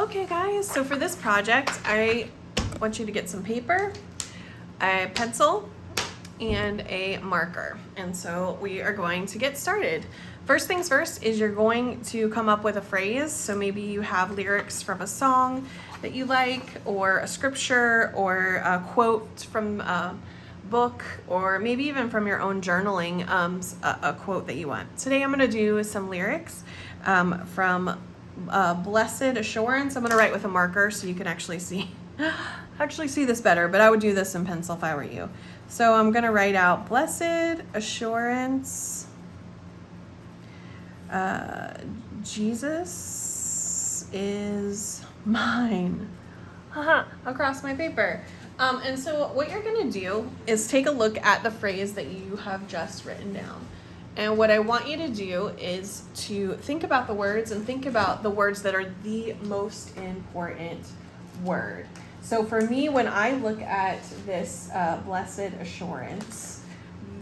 Okay guys, so for this project, I want you to get some paper, a pencil, and a marker. And so we are going to get started. First things first is you're going to come up with a phrase. So maybe you have lyrics from a song that you like, or a scripture, or a quote from a book, or maybe even from your own journaling, a quote that you want. Today I'm gonna do some lyrics from Blessed Assurance. I'm gonna write with a marker so you can actually see this better, but I would do this in pencil if I were you. So I'm gonna write out Blessed Assurance, Jesus is mine, across my paper. And so what you're gonna do is take a look at the phrase that you have just written down. And what I want you to do is to think about the words and think about the words that are the most important word. So for me, when I look at this Blessed Assurance,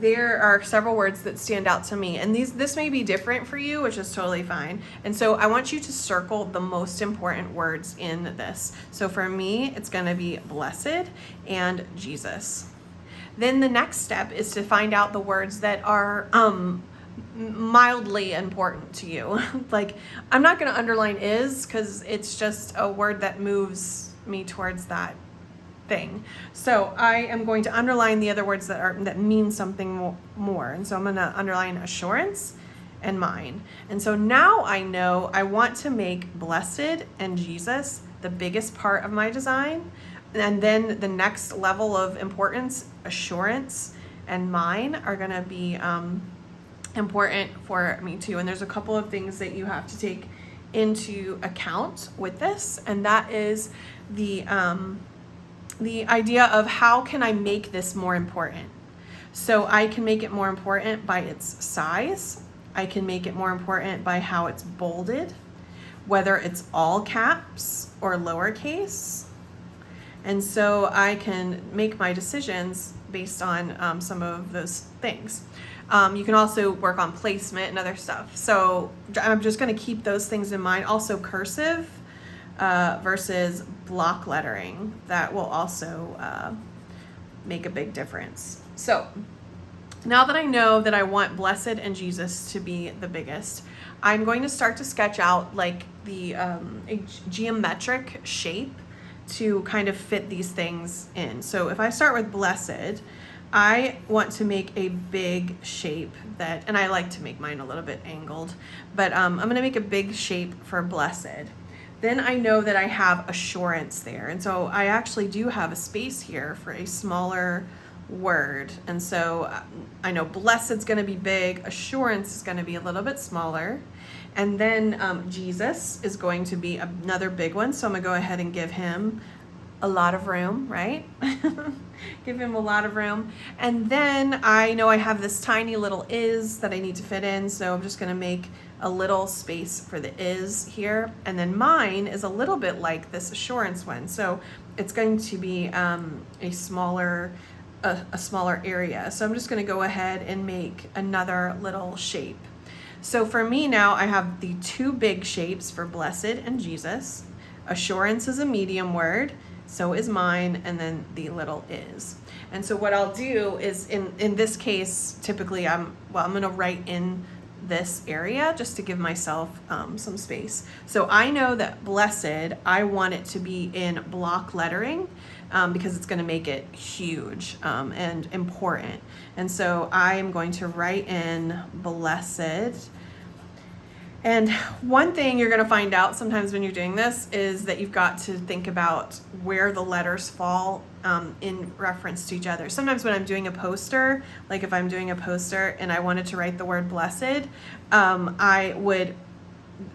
there are several words that stand out to me. And this may be different for you, which is totally fine. And so I want you to circle the most important words in this. So for me, it's gonna be blessed and Jesus. Then the next step is to find out the words that are mildly important to you. Like, I'm not going to underline is, because it's just a word that moves me towards that thing. So I am going to underline the other words that mean something more. And so I'm going to underline assurance and mine. And so now I know I want to make blessed and Jesus the biggest part of my design. And then the next level of importance, assurance and mine, are going to be important for me too. And there's a couple of things that you have to take into account with this, and that is the idea of how can I make this more important. So I can make it more important by its size. I can make it more important by how it's bolded, whether it's all caps or lowercase. And so I can make my decisions based on some of those things. You can also work on placement and other stuff. So I'm just going to keep those things in mind. Also cursive versus block lettering. That will also make a big difference. So now that I know that I want blessed and Jesus to be the biggest, I'm going to start to sketch out like the a geometric shape to kind of fit these things in. So if I start with blessed, I want to make a big shape that, and I like to make mine a little bit angled, but I'm gonna make a big shape for blessed. Then I know that I have assurance there. And so I actually do have a space here for a smaller word. And so I know blessed's gonna be big, assurance is gonna be a little bit smaller. And then Jesus is going to be another big one. So I'm gonna go ahead and give him a lot of room, right? Give him a lot of room. And then I know I have this tiny little is that I need to fit in. So I'm just gonna make a little space for the is here. And then mine is a little bit like this assurance one. So it's going to be a smaller area. So I'm just gonna go ahead and make another little shape. So for me now, I have the two big shapes for blessed and Jesus. Assurance is a medium word, so is mine, and then the little is. And so what I'll do is, in this case, typically I'm gonna write in this area just to give myself some space. So I know that blessed, I want it to be in block lettering because it's gonna make it huge and important. And so I am going to write in blessed. And one thing you're going to find out sometimes when you're doing this is that you've got to think about where the letters fall in reference to each other. Sometimes when I'm doing a poster, like if I'm doing a poster and I wanted to write the word blessed, I would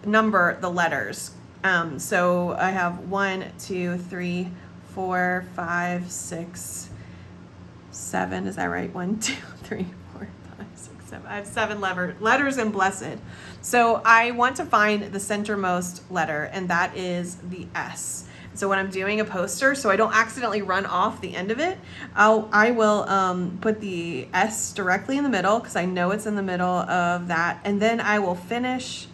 number the letters. So I have 1, 2, 3, 4, 5, 6, 7. Is that right? 1, 2, 3, 4, 5, 6, 7. I have 7 letters in blessed. So I want to find the centermost letter, and that is the S. So when I'm doing a poster, so I don't accidentally run off the end of it, I will put the S directly in the middle because I know it's in the middle of that. And then I will finish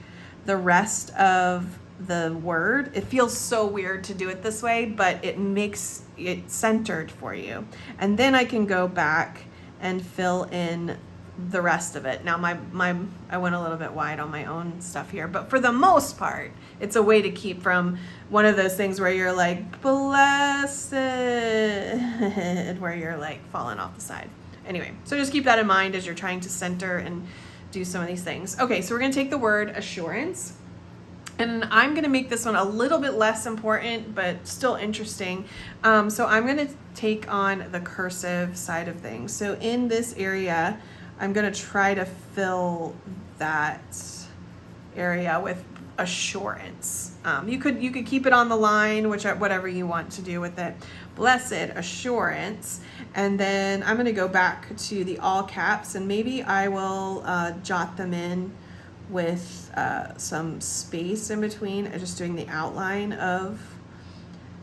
the rest of the word. It feels so weird to do it this way, but it makes it centered for you. And then I can go back and fill in the rest of it. Now I went a little bit wide on my own stuff here, but for the most part, it's a way to keep from one of those things where you're like, blessed, where you're like falling off the side. Anyway, so just keep that in mind as you're trying to center and do some of these things. Okay, so we're gonna take the word assurance, and I'm gonna make this one a little bit less important, but still interesting. So I'm gonna take on the cursive side of things. So in this area, I'm gonna try to fill that area with assurance. You could keep it on the line, whatever you want to do with it. Blessed assurance. And then I'm gonna go back to the all caps, and maybe I will jot them in with some space in between, just doing the outline of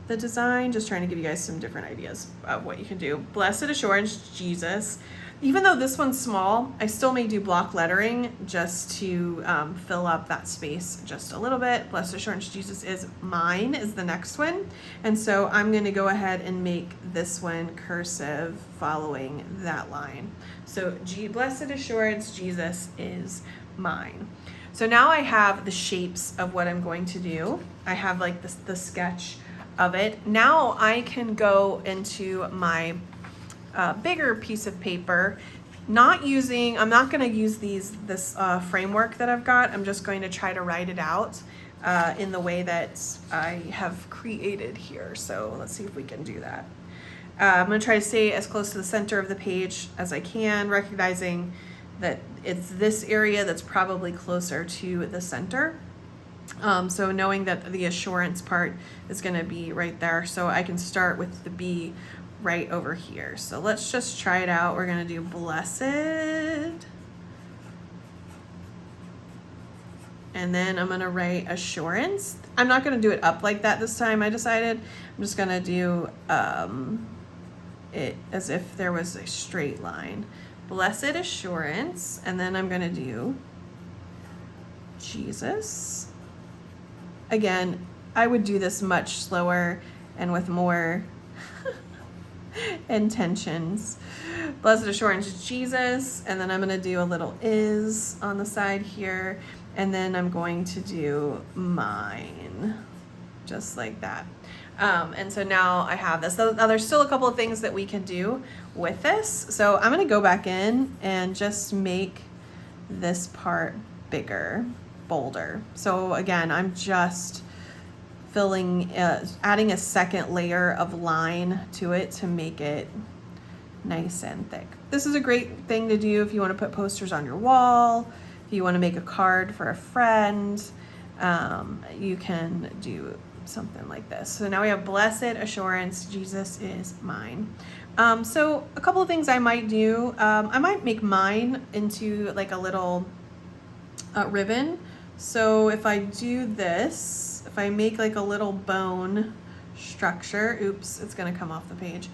the design, just trying to give you guys some different ideas of what you can do. Blessed assurance, Jesus. Even though this one's small, I still may do block lettering just to fill up that space just a little bit. Blessed assurance, Jesus is mine is the next one. And so I'm gonna go ahead and make this one cursive following that line. So blessed assurance, Jesus is mine. So now I have the shapes of what I'm going to do. I have like the sketch of it. Now I can go into my bigger piece of paper, I'm not going to use this framework that I've got. I'm just going to try to write it out in the way that I have created here. So let's see if we can do that. I'm going to try to stay as close to the center of the page as I can, recognizing that it's this area that's probably closer to the center. So knowing that the assurance part is going to be right there, so I can start with the B right over here. So let's just try it out. We're going to do blessed, and then I'm going to write assurance. I'm not going to do it up like that this time, I decided. I'm just going to do it as if there was a straight line. Blessed assurance, and then I'm going to do Jesus. Again, I would do this much slower and with more intentions. Blessed assurance, Jesus, and then I'm going to do a little is on the side here, and then I'm going to do mine, just like that. And so now I have this. Now there's still a couple of things that we can do with this. So I'm going to go back in and just make this part bigger, bolder. So again, I'm just filling, adding a second layer of line to it to make it nice and thick. This is a great thing to do if you want to put posters on your wall, if you want to make a card for a friend, you can do something like this. So now we have blessed assurance, Jesus is mine. So a couple of things I might do, I might make mine into like a little ribbon. So if I do this, if I make like a little bone structure, oops, it's gonna come off the page.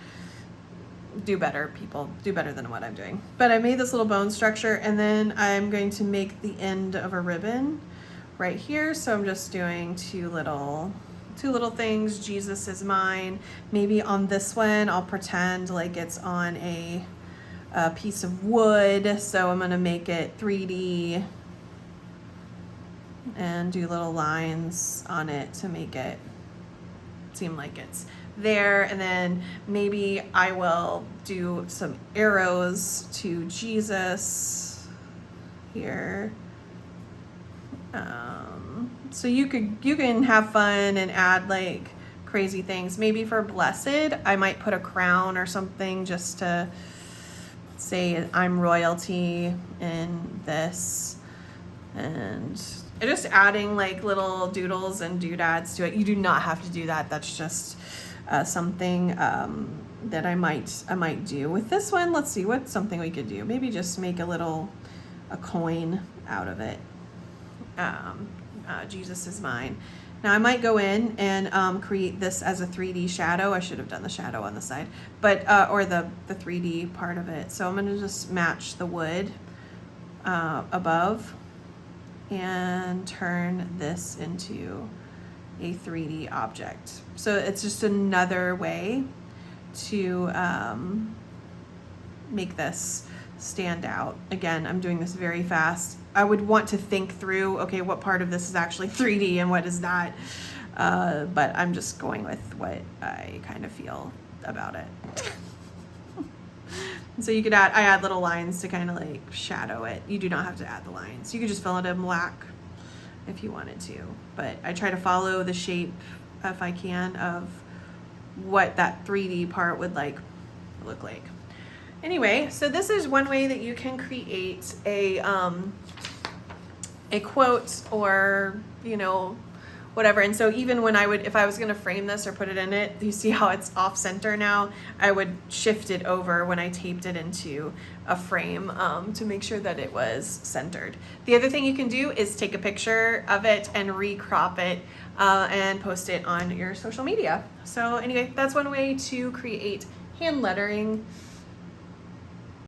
Do better, people, do better than what I'm doing. But I made this little bone structure, and then I'm going to make the end of a ribbon right here. So I'm just doing two little things. Jesus is mine. Maybe on this one, I'll pretend like it's on a piece of wood. So I'm gonna make it 3D and do little lines on it to make it seem like it's there. And then maybe I will do some arrows to Jesus here. So you can have fun and add like crazy things. Maybe for blessed, I might put a crown or something just to say I'm royalty in this, and just adding like little doodles and doodads to it. You do not have to do that. That's just something that I might do with this one. Let's see what's something we could do. Maybe just make a coin out of it. Jesus is mine. Now I might go in and create this as a 3D shadow. I should have done the shadow on the side, but or the 3D part of it. So I'm going to just match the wood above and turn this into a 3D object. So it's just another way to make this stand out. Again, I'm doing this very fast. I would want to think through, okay, what part of this is actually 3D and what is not, but I'm just going with what I kind of feel about it. So you could I add little lines to kind of like shadow it. You do not have to add the lines. You could just fill it in black if you wanted to, but I try to follow the shape, if I can, of what that 3D part would look like. Anyway, so this is one way that you can create a quote, or, you know, whatever. And so even when if I was going to frame this or put it in it, you see how it's off center now? I would shift it over when I taped it into a frame to make sure that it was centered. The other thing you can do is take a picture of it and recrop it and post it on your social media. So anyway, that's one way to create hand lettering.